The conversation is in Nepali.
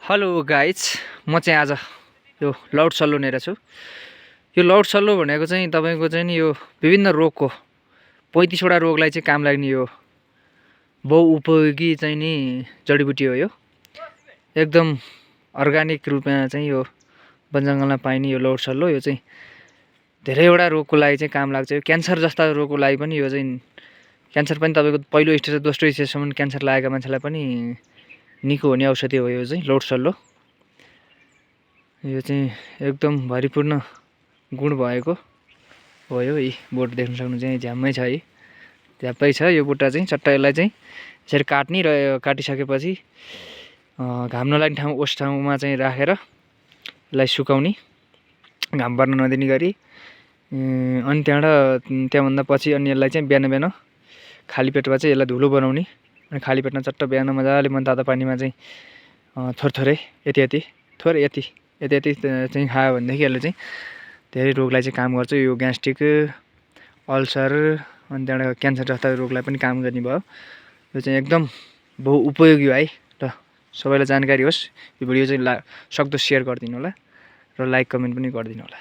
हेलो गाइज, म चाहिँ आज यो लौड सल्लो लिएर छु। यो लौड सल्लो भनेको चाहिँ तपाईको चाहिँ नि यो विभिन्न रोगको 35 वटा रोगलाई चाहिँ काम लाग्ने यो बहुउपयोगी चाहिँ नि जडीबुटी हो। यो एकदम अर्गानिक रूपमा चाहिँ यो वनजङ्गलमा पाइने यो लौड सल्लो यो चाहिँ धेरैवटा रोगको लागि चाहिँ काम लाग्छ। यो क्यान्सर जस्ता रोगको लागि पनि यो चाहिँ क्यान्सर पनि तपाईको पहिलो स्टेज र दोस्रो स्टेजसम्म क्यान्सर लागेको मान्छेलाई पनि निको हुने औषधि हो। यो चाहिँ लौड सल्लो यो चाहिँ एकदम भरिपूर्ण गुण भएको हो। यो बोट देख्न सक्नुहुन्छ, यहाँ झ्याम्मै छ है, झ्याप्पै छ यो बुट्टा चाहिँ। चट्ट यसलाई चाहिँ यसरी काट्ने र काटिसकेपछि घाम नलाग्ने ठाउँ ओस ठाउँमा चाहिँ राखेर यसलाई सुकाउने, घाम पर्न नदिने गरी। अनि त्यहाँभन्दा पछि अनि यसलाई चाहिँ बिहान बिहान खाली पेटमा चाहिँ यसलाई धुलो बनाउने अनि खाली पेटमा चट्ट बिहान मजाले मनतातो पानीमा चाहिँ थोरै यति चाहिँ खायो भनेदेखि यसले चाहिँ धेरै रोगलाई चाहिँ काम गर्छ। यो ग्यास्ट्रिक, अल्सर अनि त्यहाँबाट क्यान्सर जस्ता रोगलाई पनि काम गर्ने भयो। यो चाहिँ एकदम बहुउपयोगी है। र सबैलाई जानकारी होस्। यो भिडियो चाहिँ सक्दो सेयर गरिदिनु होला र लाइक कमेन्ट पनि गरिदिनु होला।